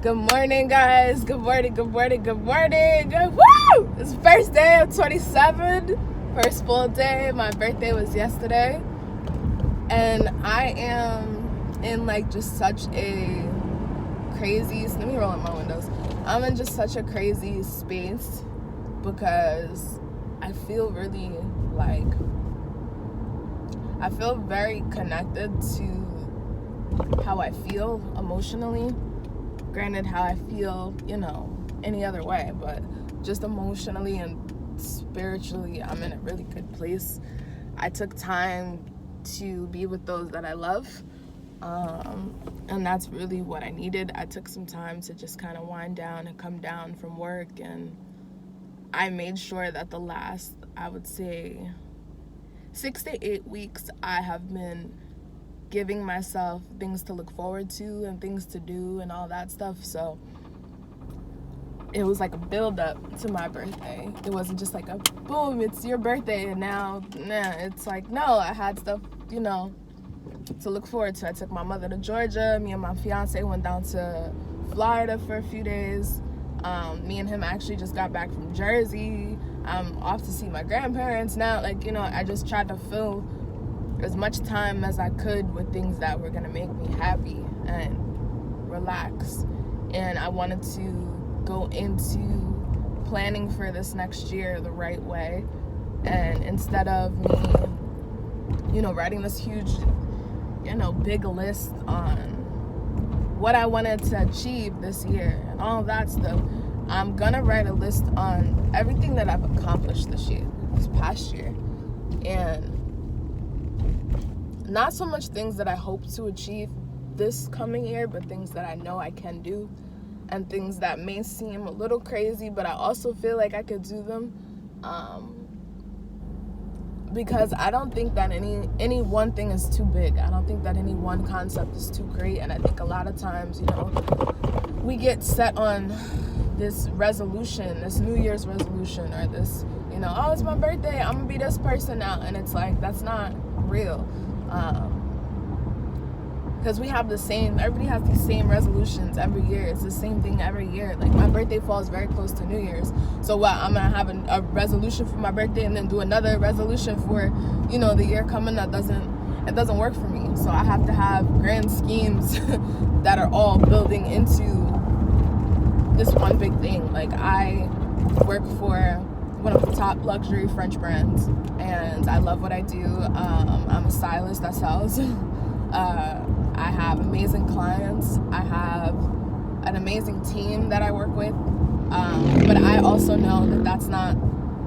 Good morning, guys. Good morning. Woo! It's the first day of 27. First full day. My birthday was yesterday. And I am in just such a crazy... Let me roll up my windows. I'm in just such a crazy space because I feel really I feel very connected to how I feel emotionally. Granted, how I feel, any other way, but just emotionally and spiritually, I'm in a really good place. I took time to be with those that I love, and that's really what I needed. I took some time to just kind of wind down and come down from work, and I made sure that the last, I would say, 6 to 8 weeks, I have been giving myself things to look forward to and things to do and all that stuff. So it was like a build up to my birthday. It wasn't just like a boom, it's your birthday and now it's like, no, I had stuff, to look forward to. I took my mother to Georgia. Me and my fiance went down to Florida for a few days. Me and him actually just got back from Jersey. I'm off to see my grandparents now. I just tried to fill as much time as I could with things that were gonna make me happy and relax. And I wanted to go into planning for this next year the right way. And instead of me, writing this huge, big list on what I wanted to achieve this year and all that stuff, I'm gonna write a list on everything that I've accomplished this past year. And not so much things that I hope to achieve this coming year, but things that I know I can do, and things that may seem a little crazy, but I also feel like I could do them, because I don't think that any one thing is too big. I don't think that any one concept is too great. And I think a lot of times, we get set on this resolution, this New Year's resolution, or this, oh, it's my birthday, I'm gonna be this person now. And it's like, that's not real. Because everybody has these same resolutions every year. It's the same thing every year. My birthday falls very close to New Year's. So what, I'm going to have a resolution for my birthday and then do another resolution for, the year coming? It doesn't work for me. So I have to have grand schemes that are all building into this one big thing. I work for one of the top luxury French brands, and I love what I do. I'm a stylist that sells. I have amazing clients. I have an amazing team that I work with. But I also know that that's not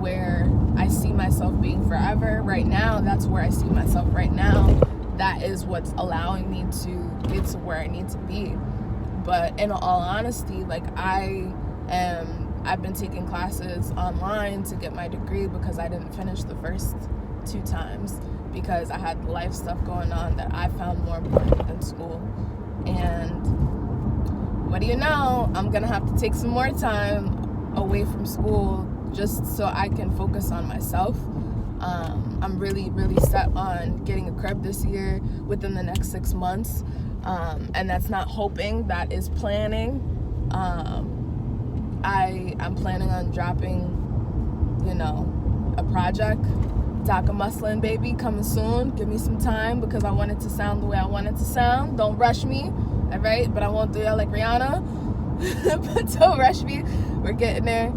where I see myself being forever. Right now, that's where I see myself right now. That is what's allowing me to get to where I need to be. But in all honesty, I've been taking classes online to get my degree because I didn't finish the first 2 times because I had life stuff going on that I found more important than school. And what do you know? I'm gonna have to take some more time away from school just so I can focus on myself. I'm really, really set on getting a crib this year within the next 6 months. And that's not hoping, that is planning. I'm planning on dropping, a project. Dhaka Muslin, baby, coming soon. Give me some time because I want it to sound the way I want it to sound. Don't rush me, all right? But I won't do that like Rihanna. But don't rush me. We're getting there.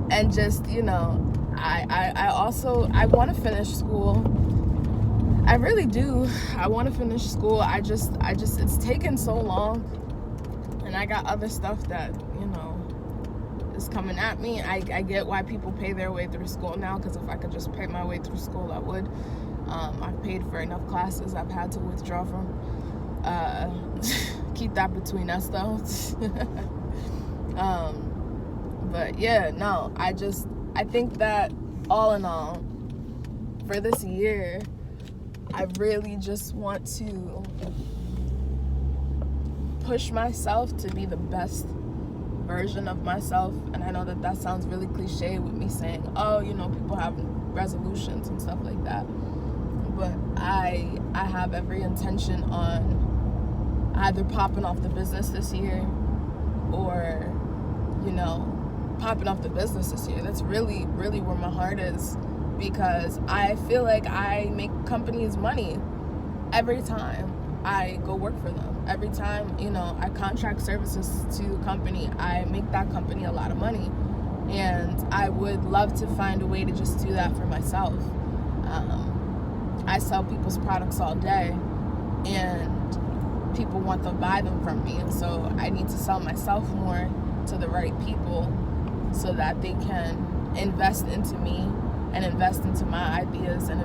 And just, I want to finish school. I really do. I want to finish school. I just, it's taken so long. And I got other stuff that, is coming at me. I get why people pay their way through school now, because if I could just pay my way through school, I would. I've paid for enough classes I've had to withdraw from. Keep that between us, though. But yeah, no, I think that all in all, for this year, I really just want to push myself to be the best version of myself. And I know that sounds really cliche with me saying, oh, people have resolutions and stuff like that. But I have every intention on either popping off the business this year or, popping off the business this year. That's really, really where my heart is, because I feel like I make companies money every time I go work for them. Every time, I contract services to a company, I make that company a lot of money. And I would love to find a way to just do that for myself. I sell people's products all day, and people want to buy them from me. And so I need to sell myself more to the right people so that they can invest into me and invest into my ideas and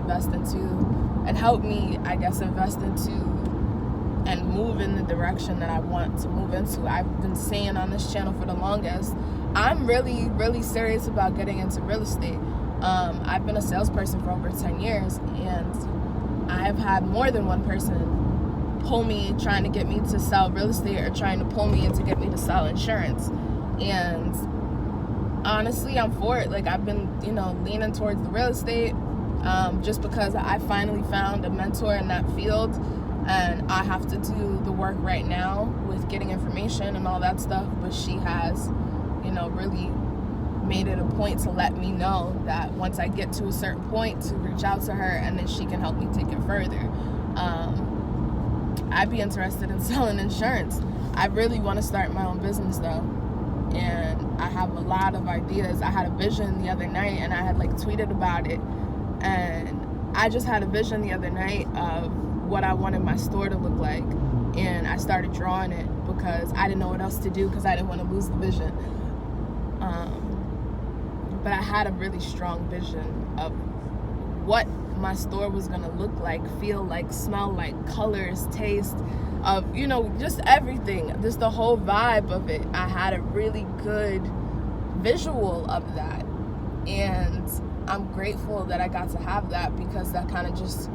help me, I guess, invest into and move in the direction that I want to move into. I've been saying on this channel for the longest, I'm really, really serious about getting into real estate. I've been a salesperson for over 10 years, and I've had more than one person pull me trying to get me to sell real estate or trying to pull me in to get me to sell insurance. And honestly, I'm for it. Like, I've been, leaning towards the real estate just because I finally found a mentor in that field, and I have to do the work right now with getting information and all that stuff. But she has, really made it a point to let me know that once I get to a certain point to reach out to her, and then she can help me take it further. I'd be interested in selling insurance. I really want to start my own business though, and I have a lot of ideas. I had a vision the other night, and I had tweeted about it, and I just had a vision the other night of what I wanted my store to look like, and I started drawing it because I didn't know what else to do because I didn't want to lose the vision. But I had a really strong vision of what my store was going to look like, feel like, smell like, colors, taste of, just everything, just the whole vibe of it. I had a really good visual of that, and I'm grateful that I got to have that, because that kind of just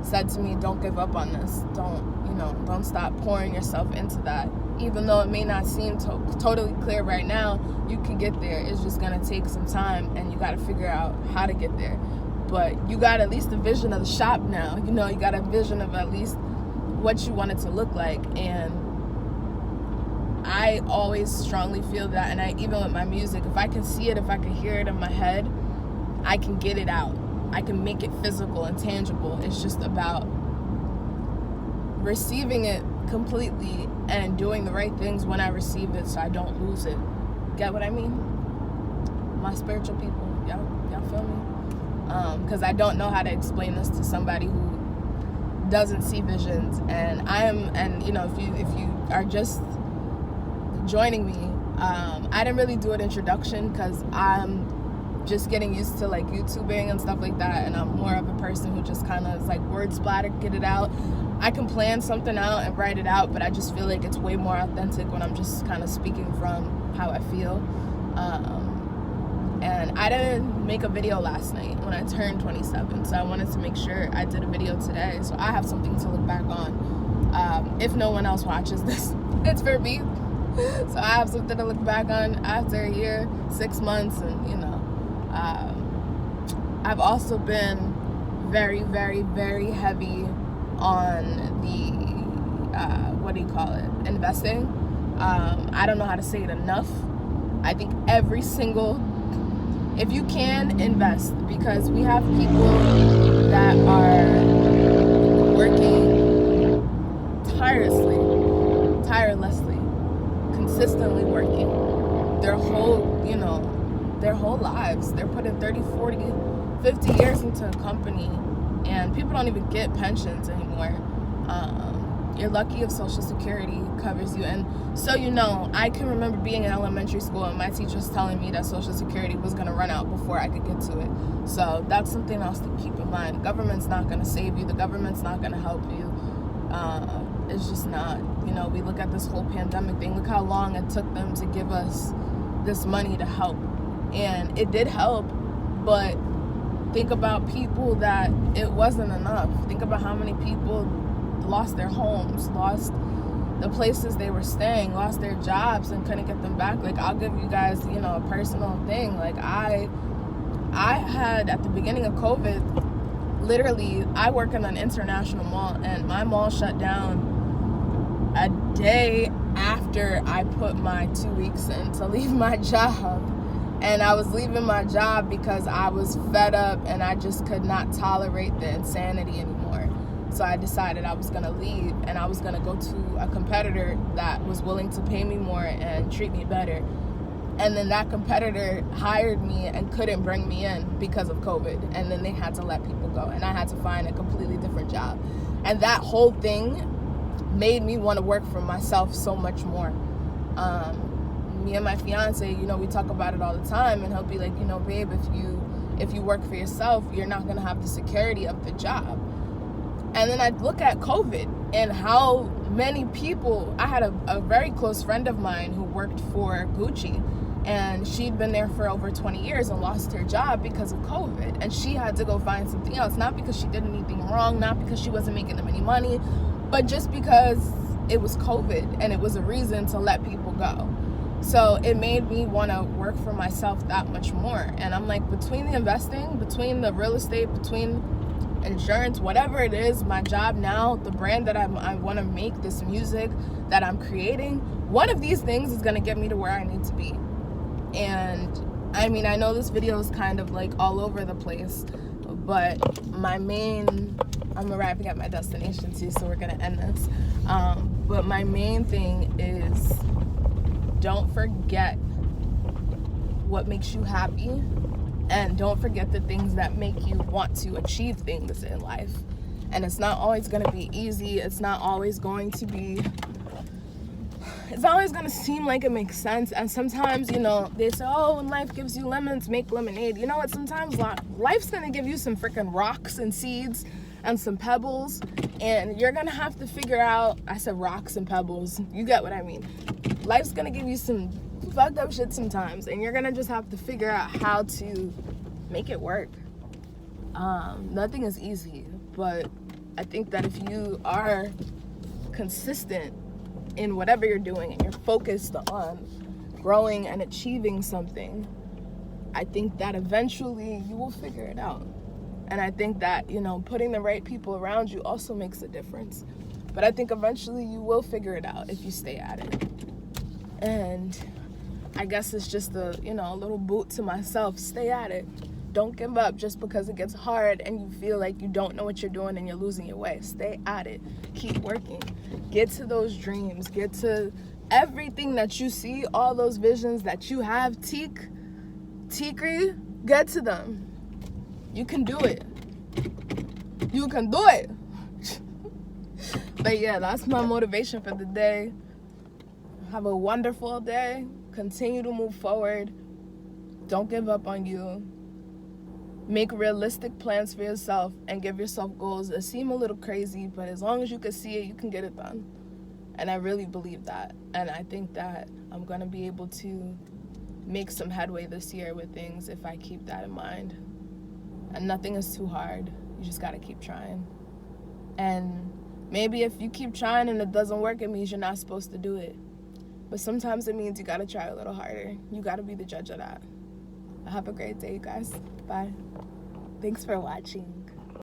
said to me, don't give up on this. Don't stop pouring yourself into that. Even though it may not seem totally clear right now, you can get there. It's just going to take some time, and you got to figure out how to get there. But you got at least a vision of the shop now. You got a vision of at least what you want it to look like. And I always strongly feel that, and even with my music, if I can see it, if I can hear it in my head, I can get it out. I can make it physical and tangible. It's just about receiving it completely and doing the right things when I receive it so I don't lose it. Get what I mean? My spiritual people, y'all feel me? Because I don't know how to explain this to somebody who doesn't see visions. And if you are just joining me, I didn't really do an introduction because I'm just getting used to YouTubing and stuff like that, and I'm more of a person who just kind of is word splatter, get it out. I can plan something out and write it out, but I just feel like it's way more authentic when I'm just kind of speaking from how I feel. And I didn't make a video last night when I turned 27, so I wanted to make sure I did a video today, so I have something to look back on. If no one else watches this, it's for me. So I have something to look back on after a year, 6 months, and I've also been very, very, very heavy on the investing. I don't know how to say it enough. I think if you can, invest, because we have people that are working tirelessly, consistently working their whole lives. They're putting 30, 40, 50 years into a company, and people don't even get pensions anymore. You're lucky if Social Security covers you. And so I can remember being in elementary school and my teachers telling me that Social Security was going to run out before I could get to it. So that's something else to keep in mind. The government's not going to save you. The government's not going to help you. It's just not. We look at this whole pandemic thing. Look how long it took them to give us this money to help. And it did help, but think about people that it wasn't enough. Think about how many people lost their homes, lost the places they were staying, lost their jobs and couldn't get them back. I'll give you guys, a personal thing. I had, at the beginning of COVID, literally, I work in an international mall, and my mall shut down day after I put my 2 weeks in to leave my job. And I was leaving my job because I was fed up and I just could not tolerate the insanity anymore. So I decided I was going to leave, and I was going to go to a competitor that was willing to pay me more and treat me better. And then that competitor hired me and couldn't bring me in because of COVID. And then they had to let people go. And I had to find a completely different job. And that whole thing made me want to work for myself so much more. Me and my fiance, we talk about it all the time. And he'll be like, babe, if you work for yourself, you're not going to have the security of the job. And then I look at COVID and how many people, I had a very close friend of mine who worked for Gucci. And she'd been there for over 20 years and lost her job because of COVID. And she had to go find something else, not because she did anything wrong, not because she wasn't making them any money, but just because it was COVID and it was a reason to let people go. So it made me want to work for myself that much more. And I'm like, between the investing, between the real estate, between insurance, whatever it is, my job now, the brand that I want to make, this music that I'm creating, one of these things is going to get me to where I need to be. And I mean, I know this video is kind of like all over the place, but I'm arriving at my destination too, so we're gonna end this. But my main thing is, don't forget what makes you happy, and don't forget the things that make you want to achieve things in life. And it's not always gonna be easy. It's always going to seem like it makes sense. And sometimes, they say, when life gives you lemons, make lemonade. You know what? Sometimes life's going to give you some freaking rocks and seeds and some pebbles. And you're going to have to figure out, I said rocks and pebbles. You get what I mean. Life's going to give you some fucked up shit sometimes. And you're going to just have to figure out how to make it work. Nothing is easy. But I think that if you are consistent in whatever you're doing and you're focused on growing and achieving something, I think that eventually you will figure it out. And I think that, putting the right people around you also makes a difference. But I think eventually you will figure it out if you stay at it. And I guess it's just a little boot to myself. Stay at it. Don't give up just because it gets hard and you feel like you don't know what you're doing and you're losing your way. Stay at it. Keep working. Get to those dreams. Get to everything that you see, all those visions that you have. Tikri, get to them. You can do it. You can do it. But yeah, that's my motivation for the day. Have a wonderful day. Continue to move forward. Don't give up on you. Make realistic plans for yourself and give yourself goals that seem a little crazy, but as long as you can see it, you can get it done. And I really believe that. And I think that I'm going to be able to make some headway this year with things if I keep that in mind. And nothing is too hard. You just got to keep trying. And maybe if you keep trying and it doesn't work, it means you're not supposed to do it. But sometimes it means you got to try a little harder. You got to be the judge of that. Have a great day, you guys. Bye. Thanks for watching.